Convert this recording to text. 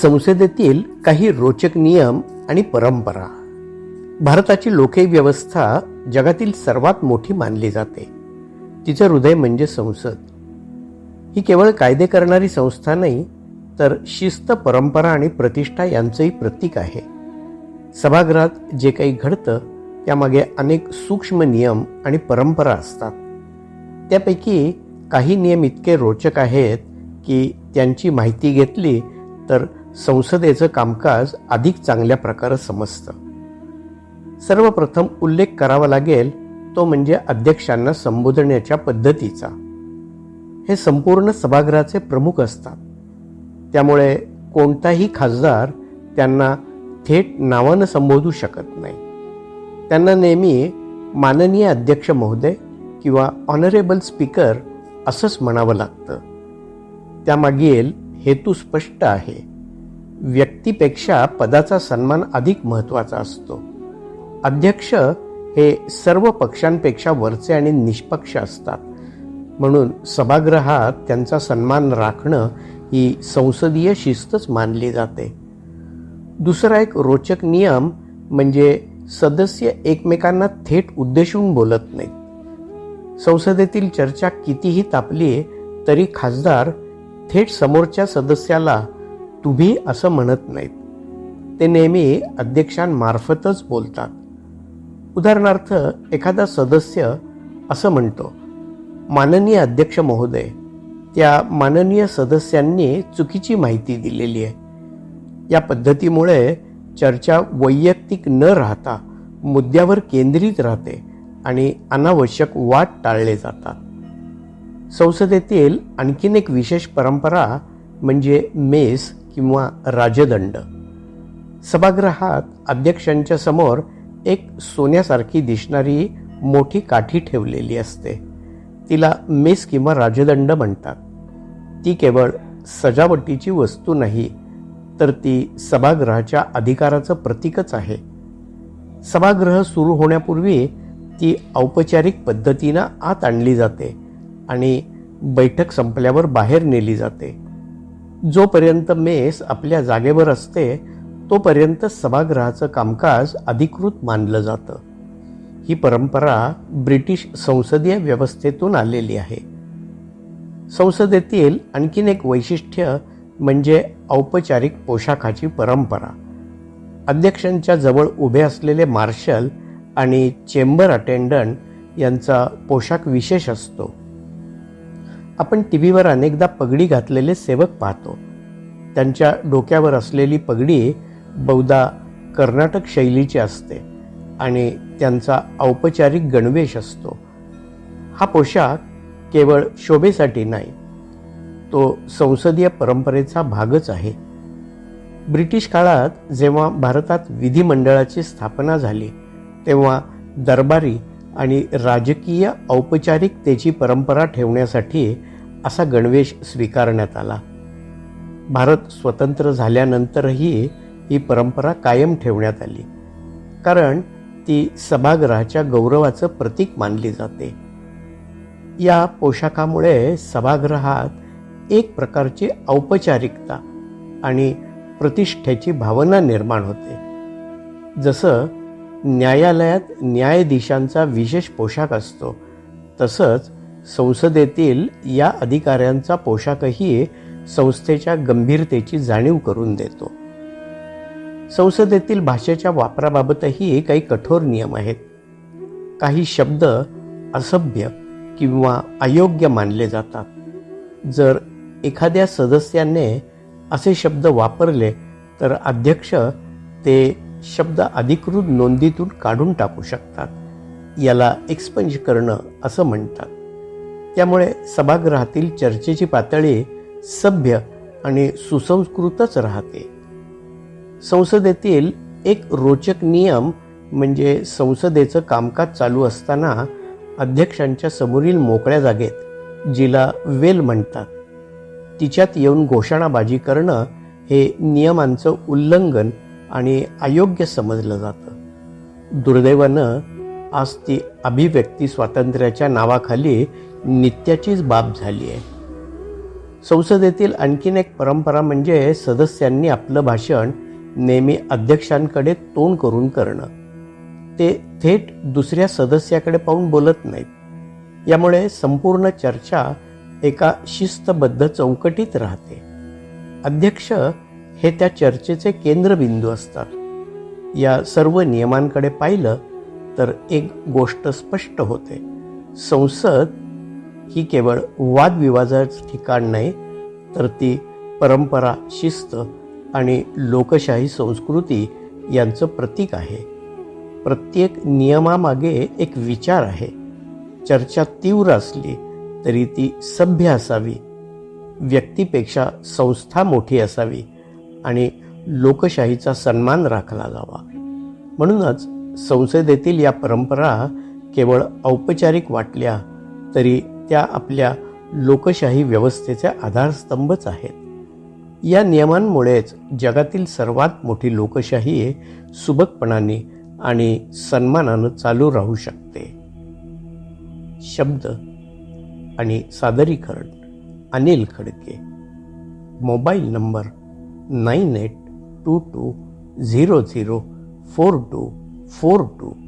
संसदेतील काही रोचक नियम आणि परंपरा. भारताची लोकशाही व्यवस्था जगातील सर्वात मोठी मानली जाते. तिचं हृदय म्हणजे संसद. ही केवळ कायदे करणारी संस्था नाही, तर शिस्त, परंपरा आणि प्रतिष्ठा यांचंही प्रतीक आहे. सभागृहात जे काही घडतं त्यामागे अनेक सूक्ष्म नियम आणि परंपरा असतात. त्यापैकी काही नियम इतके रोचक आहेत की त्यांची माहिती घेतली तर संसदेचं कामकाज अधिक चांगल्या प्रकारे समजतं. सर्वप्रथम उल्लेख करावा लागेल तो म्हणजे अध्यक्षांना संबोधण्याच्या पद्धतीचा. हे संपूर्ण सभागृहाचे प्रमुख असतात. त्यामुळे कोणताही खासदार त्यांना थेट नावानं संबोधू शकत नाही. त्यांना नेहमी माननीय अध्यक्ष महोदय किंवा ऑनरेबल स्पीकर असंच म्हणावं लागतं. त्यामागील हेतू स्पष्ट आहे. व्यक्तीपेक्षा पदाचा सन्मान अधिक महत्त्वाचा असतो. अध्यक्ष हे सर्व पक्षांपेक्षा वरचे आणि निष्पक्ष असतात. म्हणून सभागृहात त्यांचा सन्मान राखणं ही संसदीय शिस्तच मानली जाते. दुसरा एक रोचक नियम म्हणजे सदस्य एकमेकांना थेट उद्देशून बोलत नाहीत. संसदेतील चर्चा कितीही तापली तरी खासदार थेट समोरच्या सदस्याला तुम्ही असं म्हणत नाहीत. ते नेहमी अध्यक्षांमार्फतच बोलतात. उदाहरणार्थ, एखादा सदस्य असं म्हणतो, माननीय अध्यक्ष महोदय. त्या माननीय सदस्यांनी चुकीची माहिती दिलेली आहे. या पद्धतीमुळे चर्चा वैयक्तिक न राहता मुद्द्यावर केंद्रित राहते आणि अनावश्यक वाद टाळले जातात. संसदेतील आणखीन एक विशेष परंपरा म्हणजे मेस किंवा राजदंड. सभागृहात अध्यक्षांच्या समोर एक सोन्यासारखी दिसणारी मोठी काठी ठेवलेली असते. तिला मेस किंवा राजदंड म्हणतात. ती केवळ सजावटीची वस्तू नाही, तर ती सभागृहाच्या अधिकाराचं प्रतीकच आहे. सभागृह सुरू होण्यापूर्वी ती औपचारिक पद्धतीनं आत आणली जाते आणि बैठक संपल्यावर बाहेर नेली जाते. जोपर्यंत मेस आपल्या जागेवर असते तोपर्यंत सभागृहाचं कामकाज अधिकृत मानलं जातं. ही परंपरा ब्रिटिश संसदीय व्यवस्थेतून आलेली आहे. संसदेतील आणखीन एक वैशिष्ट्य म्हणजे औपचारिक पोशाखाची परंपरा. अध्यक्षांच्या जवळ उभे असलेले मार्शल आणि चेंबर अटेंडंट यांचा पोशाख विशेष असतो. आपण टीव्हीवर अनेकदा पगडी घातलेले सेवक पाहतो. त्यांच्या डोक्यावर असलेली पगडी बहुधा कर्नाटक शैलीची असते आणि त्यांचा औपचारिक गणवेश असतो. हा पोशाख केवळ शोभेसाठी नाही, तो संसदीय परंपरेचा भागच आहे. ब्रिटिश काळात जेव्हा भारतात विधिमंडळाची स्थापना झाली तेव्हा दरबारी आणि राजकीय औपचारिकतेची परंपरा ठेवण्यासाठी असा गणवेश स्वीकारण्यात आला. भारत स्वतंत्र झाल्यानंतरही ही परंपरा कायम ठेवण्यात आली, कारण ती सभागृहाच्या गौरवाचं प्रतीक मानली जाते. या पोशाखामुळे सभागृहात एक प्रकारची औपचारिकता आणि प्रतिष्ठेची भावना निर्माण होते. जसं न्यायालयात न्यायाधीशांचा विशेष पोशाख असतो, तसंच संसदेतील या अधिकाऱ्यांचा पोशाखही संस्थेच्या गंभीरतेची जाणीव करून देतो. संसदेतील भाषेच्या वापराबाबतही काही कठोर नियम आहेत. काही शब्द असभ्य किंवा अयोग्य मानले जातात. जर एखाद्या सदस्याने असे शब्द वापरले तर अध्यक्ष ते शब्द अधिकृत नोंदीतून काढून टाकू शकतात. याला एक्सपंज करणं असं म्हणतात. त्यामुळे सभागृहातील चर्चेची पातळी सभ्य आणि सुसंस्कृतच राहते. संसदेतील एक रोचक नियम म्हणजे संसदेचं कामकाज चालू असताना अध्यक्षांच्या समोरील मोकळ्या जागेत, जिला वेल म्हणतात, तिच्यात येऊन घोषणाबाजी करणं हे नियमांचं उल्लंघन आणि अयोग्य समजलं जातं. दुर्दैवानं आज ती अभिव्यक्ती स्वातंत्र्याच्या नावाखाली नित्याचीच बाब झाली आहे. संसदेतील आणखीन एक परंपरा म्हणजे सदस्यांनी आपलं भाषण नेहमी अध्यक्षांकडे तोंड करून करणं. ते थेट दुसऱ्या सदस्याकडे पाहून बोलत नाहीत. यामुळे संपूर्ण चर्चा एका शिस्तबद्ध चौकटीत राहते. अध्यक्ष हे त्या चर्चेचे केंद्रबिंदू असतात. या सर्व नियमांकडे पाहिलं तर एक गोष्ट स्पष्ट होते. संसद ही केवळ वादविवादाचं ठिकाण नाही, तर ती परंपरा, शिस्त आणि लोकशाही संस्कृती यांचं प्रतीक आहे. प्रत्येक नियमामागे एक विचार आहे. चर्चा तीव्र असली तरी ती सभ्य असावी, व्यक्तीपेक्षा संस्था मोठी असावी आणि लोकशाहीचा सन्मान राखला जावा. म्हणूनच संसदेतील या परंपरा केवळ औपचारिक वाटल्या तरी त्या आपल्या लोकशाही व्यवस्थेचे आधारस्तंभच आहेत. या नियमांमुळेच जगातील सर्वात मोठी लोकशाही सुबकपणाने आणि सन्मानानं चालू राहू शकते. शब्द आणि सादरीकरण अनिल खडके. Mobile number 9822004242.